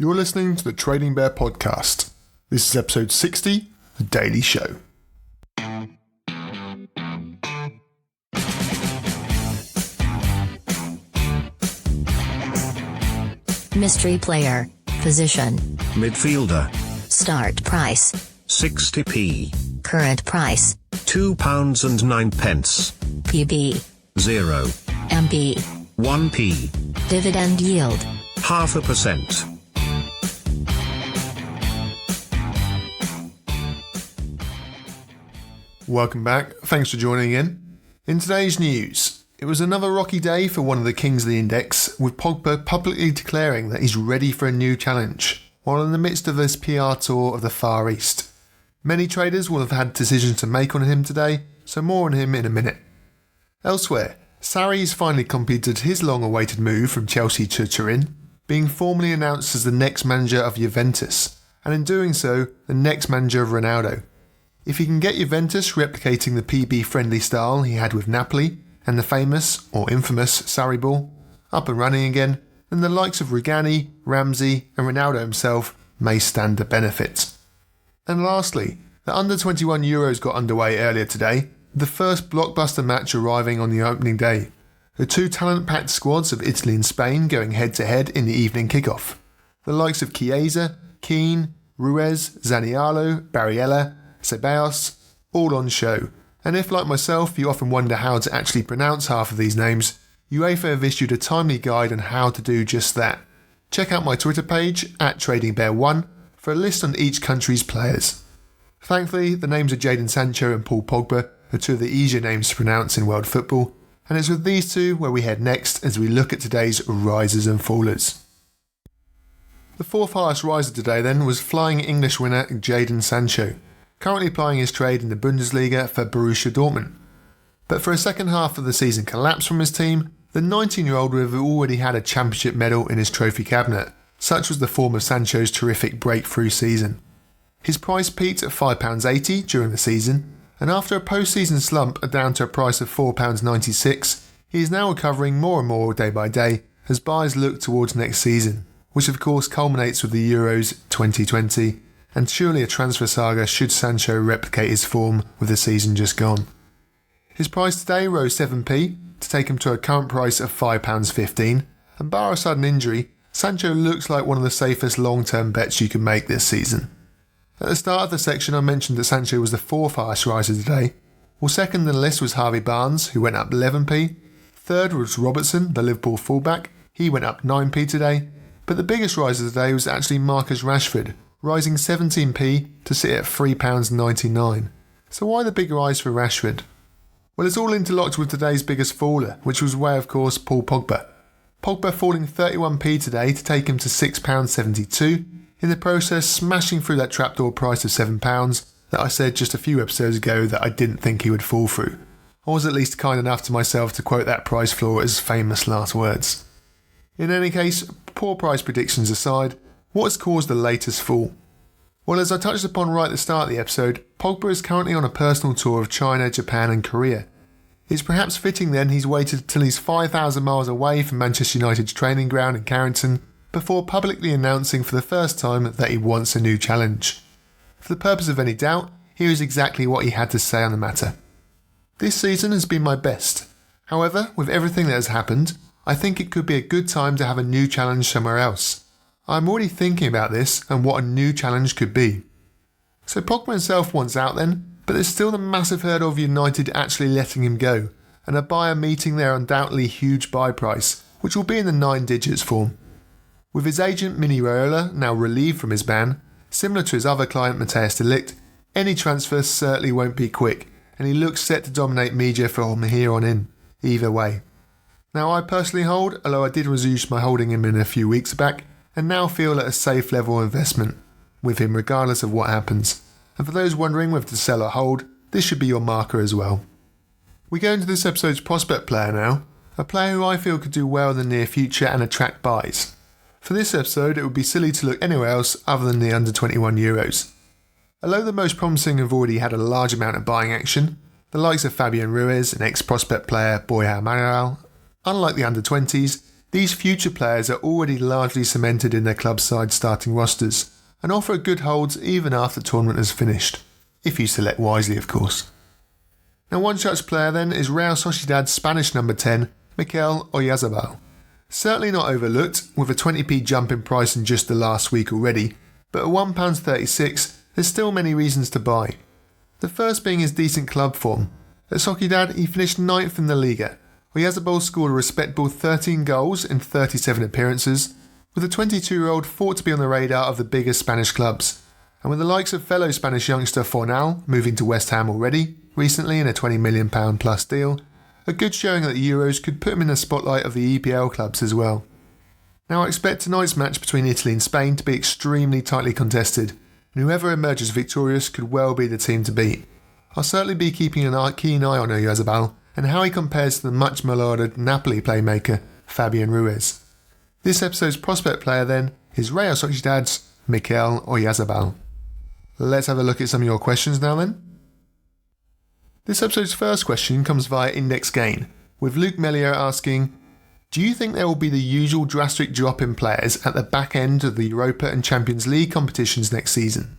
You're listening to the Trading Bear Podcast. This is episode 60, The Daily Show. Mystery player. Position. Midfielder. Start price. 60p. Current price. £2.09. PB. 0. MB. 1p. Dividend yield. 0.5%. Welcome back. Thanks for joining in. In today's news, it was another rocky day for one of the kings of the index, with Pogba publicly declaring that he's ready for a new challenge, while in the midst of this PR tour of the Far East. Many traders will have had decisions to make on him today, so more on him in a minute. Elsewhere, Sarri's finally completed his long-awaited move from Chelsea to Turin, being formally announced as the next manager of Juventus, and in doing so, the next manager of Ronaldo. If he can get Juventus replicating the PB-friendly style he had with Napoli, and the famous, or infamous, Sarri ball, up and running again, then the likes of Rugani, Ramsey and Ronaldo himself may stand to benefit. And lastly, the U21 Euros got underway earlier today, with the first blockbuster match arriving on the opening day. The two talent-packed squads of Italy and Spain going head-to-head in the evening kickoff. The likes of Chiesa, Keane, Ruiz, Zaniolo, Barriella, Ceballos, all on show. And if, like myself, you often wonder how to actually pronounce half of these names, UEFA have issued a timely guide on how to do just that. Check out my Twitter page, @TradingBear1, for a list on each country's players. Thankfully, the names of Jadon, Sancho and Paul Pogba are two of the easier names to pronounce in world football, and it's with these two where we head next as we look at today's risers and fallers. The fourth highest riser today then was flying English winner Jadon Sancho, currently plying his trade in the Bundesliga for Borussia Dortmund. But for a second half of the season collapse from his team, the 19-year-old would have already had a championship medal in his trophy cabinet. Such was the form of Sancho's terrific breakthrough season. His price peaked at £5.80 during the season, and after a post-season slump down to a price of £4.96, he is now recovering more and more day by day as buyers look towards next season, which of course culminates with the Euros 2020, and surely a transfer saga should Sancho replicate his form with the season just gone. His price today rose 7p to take him to a current price of £5.15, and bar a sudden injury, Sancho looks like one of the safest long-term bets you can make this season. At the start of the section I mentioned that Sancho was the fourth highest riser today. Well, second in the list was Harvey Barnes, who went up 11p. Third was Robertson, the Liverpool fullback. He went up 9p today. But the biggest riser today was actually Marcus Rashford, rising 17p to sit at £3.99. So why the big rise for Rashford? Well, it's all interlocked with today's biggest faller, which was of course, Paul Pogba. Pogba falling 31p today to take him to £6.72, in the process smashing through that trapdoor price of £7 that I said just a few episodes ago that I didn't think he would fall through. I was at least kind enough to myself to quote that price floor as famous last words. In any case, poor price predictions aside, what has caused the latest fall? Well, as I touched upon right at the start of the episode, Pogba is currently on a personal tour of China, Japan and Korea. It's perhaps fitting then he's waited till he's 5,000 miles away from Manchester United's training ground in Carrington before publicly announcing for the first time that he wants a new challenge. For the purpose of any doubt, here is exactly what he had to say on the matter. This season has been my best. However, with everything that has happened, I think it could be a good time to have a new challenge somewhere else. I'm already thinking about this and what a new challenge could be. So Pogba himself wants out then, but there's still the massive hurdle of United actually letting him go, and a buyer meeting their undoubtedly huge buy price, which will be in the 9 digits form. With his agent Mini Raiola now relieved from his ban, similar to his other client Matthias de Ligt, any transfer certainly won't be quick, and he looks set to dominate media from here on in, either way. Now I personally hold, although I did reduce my holding him in a few weeks back, and now feel at a safe level of investment with him regardless of what happens. And for those wondering whether to sell or hold, this should be your marker as well. We go into this episode's prospect player now, a player who I feel could do well in the near future and attract buys. For this episode, it would be silly to look anywhere else other than the under-21 Euros. Although the most promising have already had a large amount of buying action, the likes of Fabian Ruiz and ex-prospect player Borja Mayoral, unlike the under-20s, These future players are already largely cemented in their club side starting rosters and offer good holds even after the tournament has finished, if you select wisely of course. Now one such player then is Real Sociedad's Spanish number 10, Mikel Oyarzabal. Certainly not overlooked, with a 20p jump in price in just the last week already, but at £1.36 there's still many reasons to buy. The first being his decent club form. At Sociedad he finished 9th in the Liga. Oyarzabal scored a respectable 13 goals in 37 appearances, with the 22-year-old thought to be on the radar of the bigger Spanish clubs, and with the likes of fellow Spanish youngster Fornal moving to West Ham already, recently in a £20 million plus deal, a good showing at the Euros could put him in the spotlight of the EPL clubs as well. Now I expect tonight's match between Italy and Spain to be extremely tightly contested, and whoever emerges victorious could well be the team to beat. I'll certainly be keeping a keen eye on Oyarzabal and how he compares to the much lauded Napoli playmaker Fabian Ruiz. This episode's prospect player then is Real Sociedad's Mikel Oyarzabal. Let's have a look at some of your questions now then. This episode's first question comes via Index Gain, with Luke Mellier asking, do you think there will be the usual drastic drop in players at the back end of the Europa and Champions League competitions next season?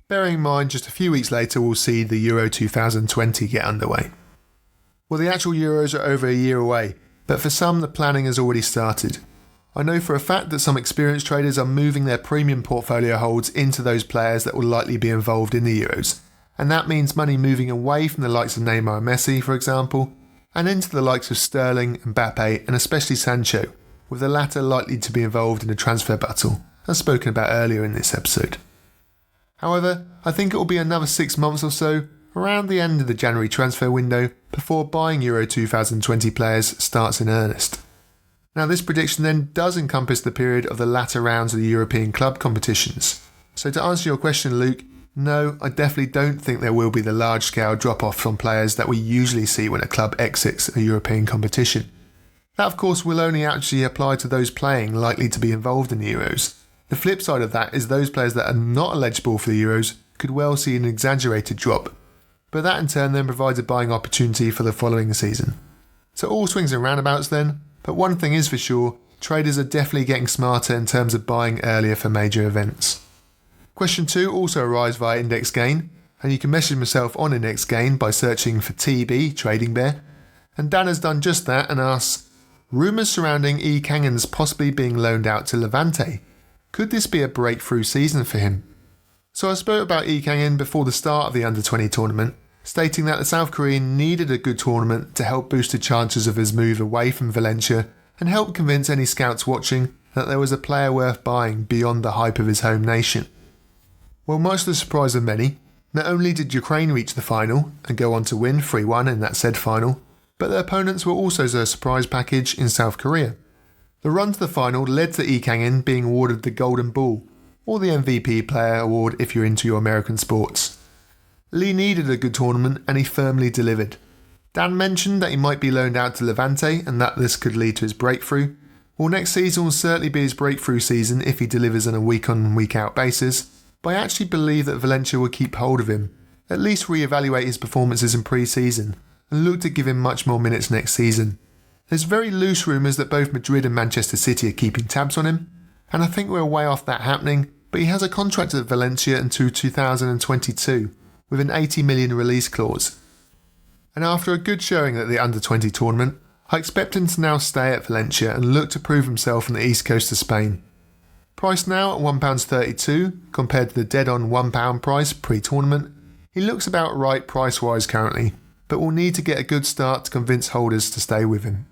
Bearing in mind just a few weeks later we'll see the Euro 2020 get underway. Well, the actual Euros are over a year away, but for some the planning has already started. I know for a fact that some experienced traders are moving their premium portfolio holds into those players that will likely be involved in the Euros, and that means money moving away from the likes of Neymar and Messi, for example, and into the likes of Sterling, Mbappe and especially Sancho, with the latter likely to be involved in a transfer battle, as spoken about earlier in this episode. However, I think it will be another 6 months or so, around the end of the January transfer window, before buying Euro 2020 players starts in earnest. Now this prediction then does encompass the period of the latter rounds of the European club competitions. So to answer your question, Luke, no, I definitely don't think there will be the large-scale drop-off from players that we usually see when a club exits a European competition. That of course will only actually apply to those playing likely to be involved in the Euros. The flip side of that is those players that are not eligible for the Euros could well see an exaggerated drop, but that in turn then provides a buying opportunity for the following season. So all swings and roundabouts then, but one thing is for sure, traders are definitely getting smarter in terms of buying earlier for major events. Question 2 also arrives via Index Gain, and you can message myself on Index Gain by searching for TB Trading Bear, and Dan has done just that and asks, rumours surrounding Kang-In's possibly being loaned out to Levante. Could this be a breakthrough season for him? So I spoke about Kang-In before the start of the Under-20 tournament, stating that the South Korean needed a good tournament to help boost the chances of his move away from Valencia and help convince any scouts watching that there was a player worth buying beyond the hype of his home nation. Well, much to the surprise of many, not only did Ukraine reach the final and go on to win 3-1 in that said final, but their opponents were also a surprise package in South Korea. The run to the final led to Kang-In being awarded the Golden Ball, or the MVP Player Award if you're into your American sports. Lee needed a good tournament and he firmly delivered. Dan mentioned that he might be loaned out to Levante and that this could lead to his breakthrough. Well, next season will certainly be his breakthrough season if he delivers on a week-on, week-out basis, but I actually believe that Valencia will keep hold of him, at least re-evaluate his performances in pre-season, and look to give him much more minutes next season. There's very loose rumours that both Madrid and Manchester City are keeping tabs on him, and I think we're way off that happening, but he has a contract at Valencia until 2022, with an 80 million release clause. And after a good showing at the Under-20 tournament, I expect him to now stay at Valencia and look to prove himself on the east coast of Spain. Priced now at £1.32 compared to the dead-on £1 price pre-tournament, he looks about right price-wise currently, but will need to get a good start to convince holders to stay with him.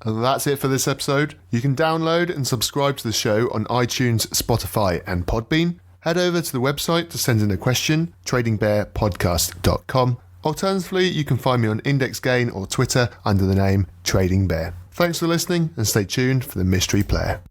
And that's it for this episode. You can download and subscribe to the show on iTunes, Spotify and Podbean. Head over to the website to send in a question, tradingbearpodcast.com. Alternatively, you can find me on Index Gain or Twitter under the name Trading Bear. Thanks for listening and stay tuned for the Mystery Player.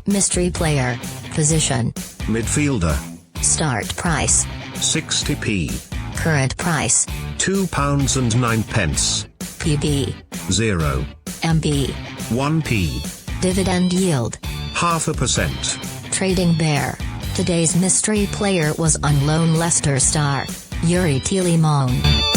Mystery player. Position. Midfielder. Start price. 60p. Current price. £2.09. PB. 0. MB. 1p. Dividend yield. 0.5%. Trading Bear. Today's mystery player was on loan Leicester star Yuri Tielemans.